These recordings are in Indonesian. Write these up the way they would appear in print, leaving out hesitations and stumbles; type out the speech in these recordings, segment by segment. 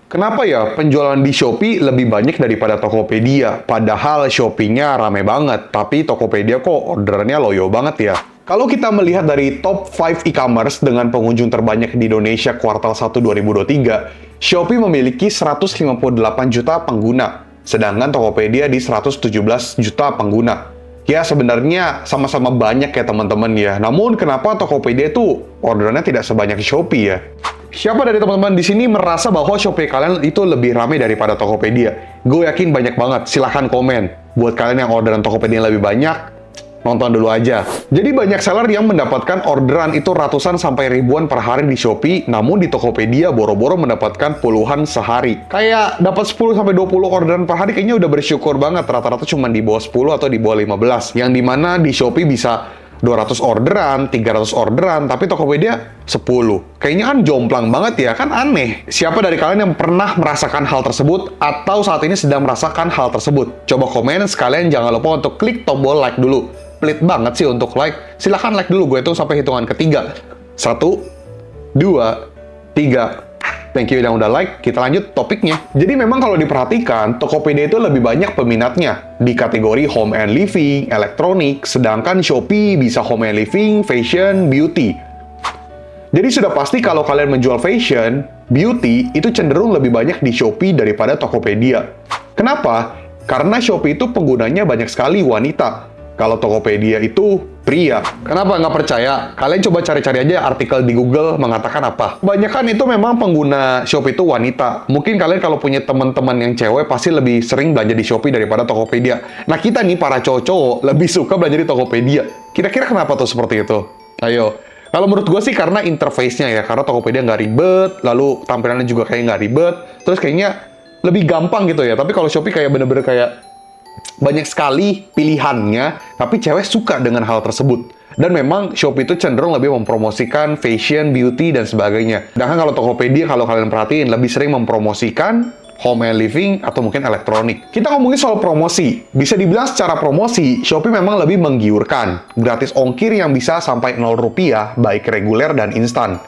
Kenapa ya penjualan di Shopee lebih banyak daripada Tokopedia? Padahal Shopee-nya rame banget, tapi Tokopedia kok orderannya loyo banget ya? Kalau kita melihat dari top 5 e-commerce dengan pengunjung terbanyak di Indonesia kuartal 1 2023, Shopee memiliki 158 juta pengguna, sedangkan Tokopedia di 117 juta pengguna. Ya sebenarnya sama-sama banyak ya teman-teman ya, namun kenapa Tokopedia itu orderannya tidak sebanyak Shopee ya? Siapa dari teman-teman di sini merasa bahwa Shopee kalian itu lebih ramai daripada Tokopedia? Gue yakin banyak banget. Silahkan komen. Buat kalian yang orderan Tokopedia lebih banyak, nonton dulu aja. Jadi banyak seller yang mendapatkan orderan itu ratusan sampai ribuan per hari di Shopee, namun di Tokopedia boro-boro mendapatkan puluhan sehari. Kayak dapat 10 sampai 20 orderan per hari kayaknya udah bersyukur banget. Rata-rata cuma di bawah 10 atau di bawah 15. Yang dimana di Shopee bisa 200 orderan, 300 orderan, tapi Tokopedia 10. Kayaknya kan jomplang banget ya, kan aneh. Siapa dari kalian yang pernah merasakan hal tersebut atau saat ini sedang merasakan hal tersebut? Coba komen, sekalian jangan lupa untuk klik tombol like dulu. Pelit banget sih untuk like. Silahkan like dulu, gue hitung sampai hitungan ketiga. 1, 2, 3. Thank you yang udah like, kita lanjut topiknya. Jadi memang kalau diperhatikan, Tokopedia itu lebih banyak peminatnya di kategori home and living, elektronik, sedangkan Shopee bisa home and living, fashion, beauty. Jadi sudah pasti kalau kalian menjual fashion, beauty, itu cenderung lebih banyak di Shopee daripada Tokopedia. Kenapa? Karena Shopee itu penggunanya banyak sekali wanita. Kalau Tokopedia itu pria. Kenapa nggak percaya? Kalian coba cari-cari aja artikel di Google mengatakan apa. Kebanyakan itu memang pengguna Shopee itu wanita. Mungkin kalian kalau punya teman-teman yang cewek pasti lebih sering belanja di Shopee daripada Tokopedia. Nah kita nih para cowok-cowok lebih suka belanja di Tokopedia. Kira-kira kenapa tuh seperti itu? Ayo. Kalau menurut gue sih karena interface-nya ya. Karena Tokopedia nggak ribet, lalu tampilannya juga kayak nggak ribet. Terus kayaknya lebih gampang gitu ya. Tapi kalau Shopee kayak bener-bener kayak banyak sekali pilihannya, tapi cewek suka dengan hal tersebut. Dan memang Shopee itu cenderung lebih mempromosikan fashion, beauty, dan sebagainya. Sedangkan kalau Tokopedia, kalau kalian perhatiin, lebih sering mempromosikan home and living atau mungkin elektronik. Kita ngomongin soal promosi. Bisa dibilang secara promosi, Shopee memang lebih menggiurkan. Gratis ongkir yang bisa sampai 0 rupiah, baik reguler dan instan.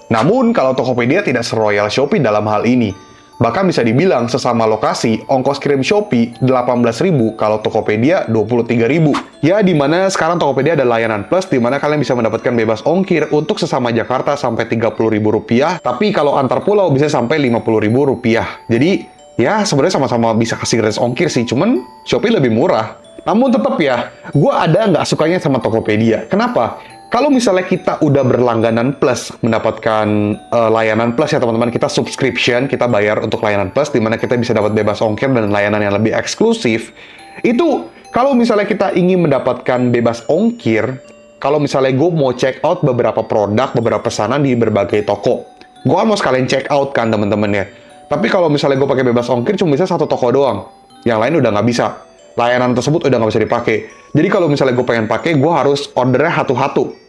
Namun, kalau Tokopedia tidak seroyal Shopee dalam hal ini. Bahkan bisa dibilang sesama lokasi, ongkos kirim Shopee 18.000, kalau Tokopedia 23.000. Ya, di mana sekarang Tokopedia ada layanan plus, di mana kalian bisa mendapatkan bebas ongkir untuk sesama Jakarta sampai 30.000 rupiah, tapi kalau antar pulau bisa sampai 50.000 rupiah. Jadi, ya sebenarnya sama-sama bisa kasih gratis ongkir sih, cuman Shopee lebih murah. Namun tetap ya, gue ada nggak sukanya sama Tokopedia. Kenapa? Kalau misalnya kita udah berlangganan plus, mendapatkan layanan plus ya teman-teman, kita subscription, kita bayar untuk layanan plus, di mana kita bisa dapat bebas ongkir dan layanan yang lebih eksklusif. Itu, kalau misalnya kita ingin mendapatkan bebas ongkir, kalau misalnya gue mau check out beberapa produk, beberapa pesanan di berbagai toko, gue kan mau sekalian check out kan teman-teman ya. Tapi kalau misalnya gue pakai bebas ongkir, cuma bisa satu toko doang. Yang lain udah nggak bisa. Layanan tersebut udah nggak bisa dipakai. Jadi kalau misalnya gue pengen pakai, gue harus ordernya satu-satu.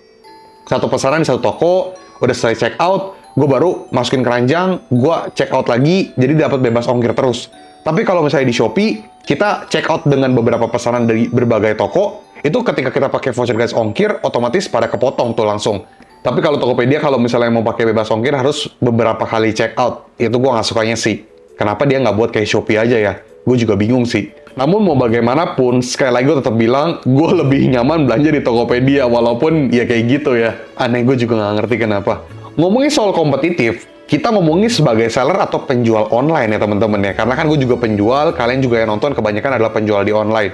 Satu pesanan di satu toko, udah selesai check out, gue baru masukin keranjang, gue check out lagi, jadi dapat bebas ongkir terus. Tapi kalau misalnya di Shopee, kita check out dengan beberapa pesanan dari berbagai toko, itu ketika kita pakai voucher gratis ongkir, otomatis pada kepotong tuh langsung. Tapi kalau Tokopedia, kalau misalnya mau pakai bebas ongkir, harus beberapa kali check out. Itu gue nggak sukanya sih. Kenapa dia nggak buat kayak Shopee aja ya? Gue juga bingung sih. Namun mau bagaimanapun, sekali lagi gue tetap bilang, gue lebih nyaman belanja di Tokopedia, walaupun ya kayak gitu ya. Aneh, gue juga nggak ngerti kenapa. Ngomongin soal kompetitif, kita ngomongin sebagai seller atau penjual online ya teman-teman ya. Karena kan gue juga penjual, kalian juga yang nonton kebanyakan adalah penjual di online.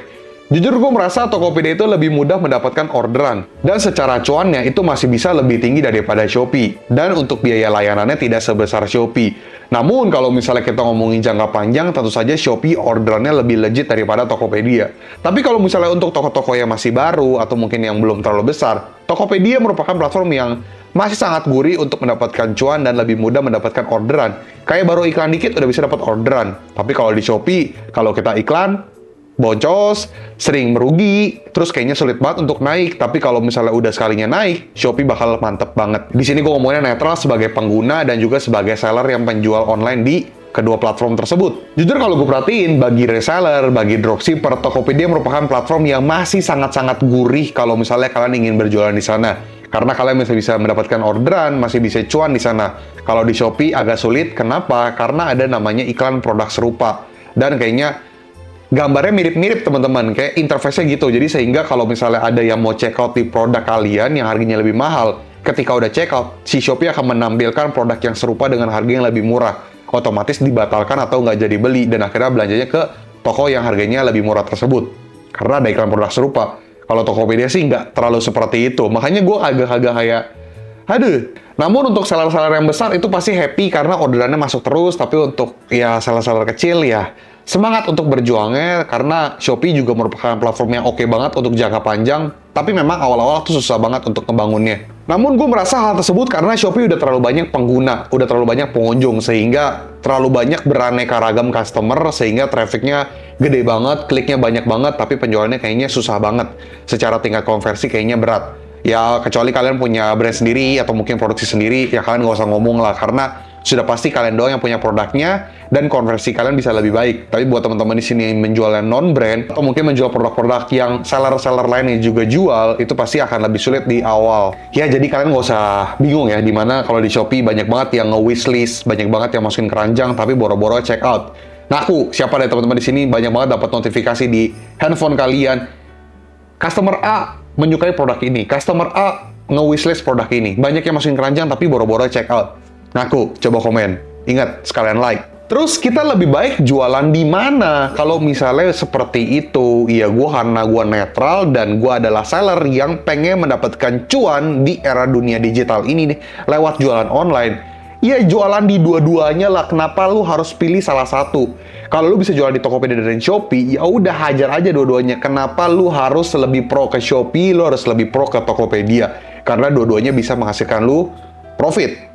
Jujur gue merasa Tokopedia itu lebih mudah mendapatkan orderan. Dan secara cuannya itu masih bisa lebih tinggi daripada Shopee. Dan untuk biaya layanannya tidak sebesar Shopee. Namun kalau misalnya kita ngomongin jangka panjang, tentu saja Shopee orderannya lebih legit daripada Tokopedia. Tapi kalau misalnya untuk toko-toko yang masih baru atau mungkin yang belum terlalu besar, Tokopedia merupakan platform yang masih sangat gurih untuk mendapatkan cuan dan lebih mudah mendapatkan orderan. Kayak baru iklan dikit udah bisa dapat orderan. Tapi kalau di Shopee, kalau kita iklan, boncos, sering merugi, terus kayaknya sulit banget untuk naik. Tapi kalau misalnya udah sekalinya naik, Shopee bakal mantep banget. Di sini gue ngomongnya netral sebagai pengguna dan juga sebagai seller yang penjual online di kedua platform tersebut. Jujur kalau gue perhatiin, bagi reseller, bagi dropshipper, Tokopedia merupakan platform yang masih sangat-sangat gurih kalau misalnya kalian ingin berjualan di sana. Karena kalian masih bisa mendapatkan orderan, masih bisa cuan di sana. Kalau di Shopee agak sulit, kenapa? Karena ada namanya iklan produk serupa. Dan kayaknya gambarnya mirip-mirip teman-teman, kayak interface-nya gitu. Jadi sehingga kalau misalnya ada yang mau check out di produk kalian yang harganya lebih mahal, ketika udah check out, si Shopee akan menampilkan produk yang serupa dengan harga yang lebih murah. Otomatis dibatalkan atau nggak jadi beli, dan akhirnya belanjanya ke toko yang harganya lebih murah tersebut. Karena ada iklan produk serupa. Kalau Tokopedia sih nggak terlalu seperti itu. Makanya gue agak-agak kayak, aduh. Namun untuk seller-seller yang besar itu pasti happy karena orderannya masuk terus. Tapi untuk ya seller-seller kecil ya, semangat untuk berjuangnya karena Shopee juga merupakan platform yang oke banget untuk jangka panjang, tapi memang awal-awal tuh susah banget untuk ngebangunnya. Namun gue merasa hal tersebut karena Shopee udah terlalu banyak pengguna, udah terlalu banyak pengunjung, sehingga terlalu banyak beraneka ragam customer, sehingga trafficnya gede banget, kliknya banyak banget, tapi penjualannya kayaknya susah banget. Secara tingkat konversi kayaknya berat. Ya, kecuali kalian punya brand sendiri atau mungkin produksi sendiri, ya kalian nggak usah ngomong lah, karena sudah pasti kalian doang yang punya produknya dan konversi kalian bisa lebih baik. Tapi buat teman-teman di sini yang menjual yang non-brand atau mungkin menjual produk-produk yang seller-seller lainnya juga jual, itu pasti akan lebih sulit di awal. Ya, jadi kalian nggak usah bingung ya, dimana kalau di Shopee banyak banget yang nge-wishlist, banyak banget yang masukin keranjang tapi boro-boro check out. Ngaku, siapa dari teman-teman di sini banyak banget dapat notifikasi di handphone kalian, customer A menyukai produk ini, customer A nge-wishlist produk ini, banyak yang masukin keranjang tapi boro-boro check out. Ngaku, coba komen. Ingat, sekalian like. Terus kita lebih baik jualan di mana? Kalau misalnya seperti itu, ya karena gue netral dan gue adalah seller yang pengen mendapatkan cuan di era dunia digital ini nih, lewat jualan online. Ya jualan di dua-duanya lah, kenapa lu harus pilih salah satu? Kalau lu bisa jualan di Tokopedia dan Shopee, ya udah hajar aja dua-duanya. Kenapa lu harus lebih pro ke Shopee, lu harus lebih pro ke Tokopedia? Karena dua-duanya bisa menghasilkan lu profit.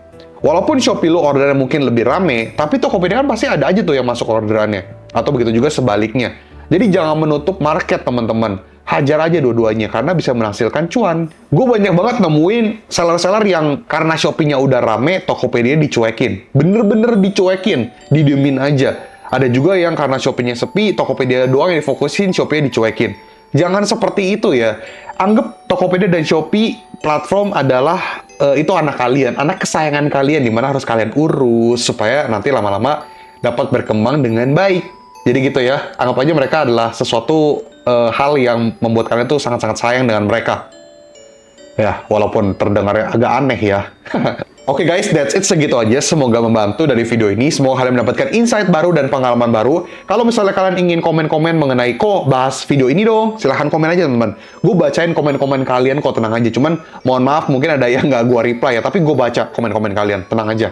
Walaupun Shopee lu orderannya mungkin lebih rame, tapi Tokopedia kan pasti ada aja tuh yang masuk orderannya. Atau begitu juga sebaliknya. Jadi jangan menutup market, teman-teman. Hajar aja dua-duanya, karena bisa menghasilkan cuan. Gue banyak banget nemuin seller-seller yang karena Shopee-nya udah rame, Tokopedia dicuekin. Bener-bener dicuekin, didiemin aja. Ada juga yang karena Shopee-nya sepi, Tokopedia doang yang difokusin, Shopee-nya dicuekin. Jangan seperti itu ya. Anggap Tokopedia dan Shopee platform adalah itu anak kalian, anak kesayangan kalian, dimana harus kalian urus supaya nanti lama-lama dapat berkembang dengan baik. Jadi gitu ya, anggap aja mereka adalah sesuatu hal yang membuat kalian tuh sangat-sangat sayang dengan mereka. Ya, walaupun terdengarnya agak aneh ya. Oke guys, that's it, segitu aja. Semoga membantu dari video ini. Semoga kalian mendapatkan insight baru dan pengalaman baru. Kalau misalnya kalian ingin komen-komen mengenai kok bahas video ini dong, silahkan komen aja teman-teman. Gue bacain komen-komen kalian kok, tenang aja. Cuman mohon maaf mungkin ada yang nggak gue reply ya, tapi gue baca komen-komen kalian, tenang aja.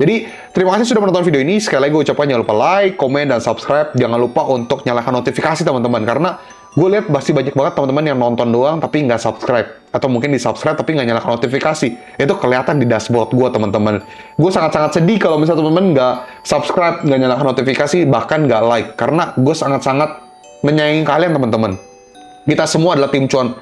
Jadi, terima kasih sudah menonton video ini. Sekali lagi gue ucapkan jangan lupa like, komen, dan subscribe. Jangan lupa untuk nyalakan notifikasi teman-teman, karena gue lihat pasti banyak banget teman-teman yang nonton doang tapi nggak subscribe. Atau mungkin di subscribe tapi nggak nyalakan notifikasi. Itu kelihatan di dashboard gue, teman-teman. Gue sangat-sangat sedih kalau misalnya teman-teman nggak subscribe, nggak nyalakan notifikasi, bahkan nggak like. Karena gue sangat-sangat menyayangi kalian, teman-teman. Kita semua adalah tim cuan.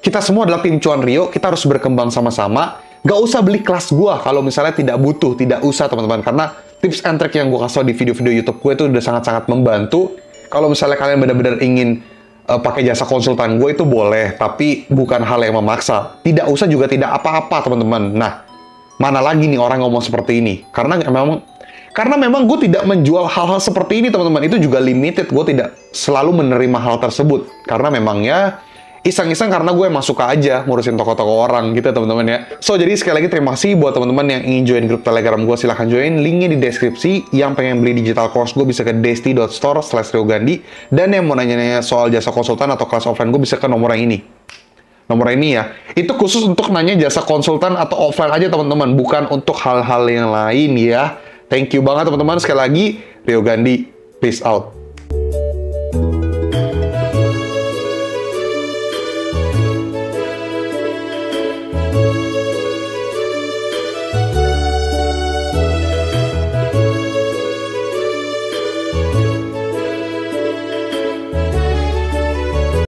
Kita semua adalah tim cuan Rio. Kita harus berkembang sama-sama. Gak usah beli kelas gue kalau misalnya tidak butuh. Tidak usah, teman-teman. Karena tips and trick yang gue kasih di video-video YouTube gue itu udah sangat-sangat membantu. Kalau misalnya kalian benar-benar ingin pakai jasa konsultan gue, itu boleh, tapi bukan hal yang memaksa. Tidak usah juga tidak apa-apa, teman-teman. Nah, mana lagi nih orang ngomong seperti ini? Karena memang gue tidak menjual hal-hal seperti ini, teman-teman. Itu juga limited. Gue tidak selalu menerima hal tersebut. Karena memangnya iseng-iseng karena gue emang suka aja ngurusin toko-toko orang gitu, teman-teman ya. So, jadi sekali lagi terima kasih buat teman-teman yang ingin join grup Telegram gue, silahkan join. Linknya di deskripsi. Yang pengen beli digital course gue bisa ke desti.store/riogandi. Dan yang mau nanya-nanya soal jasa konsultan atau kelas offline gue bisa ke nomor yang ini. Nomor ini ya. Itu khusus untuk nanya jasa konsultan atau offline aja, teman-teman. Bukan untuk hal-hal yang lain ya. Thank you banget, teman-teman. Sekali lagi, Rio Gandhi. Peace out.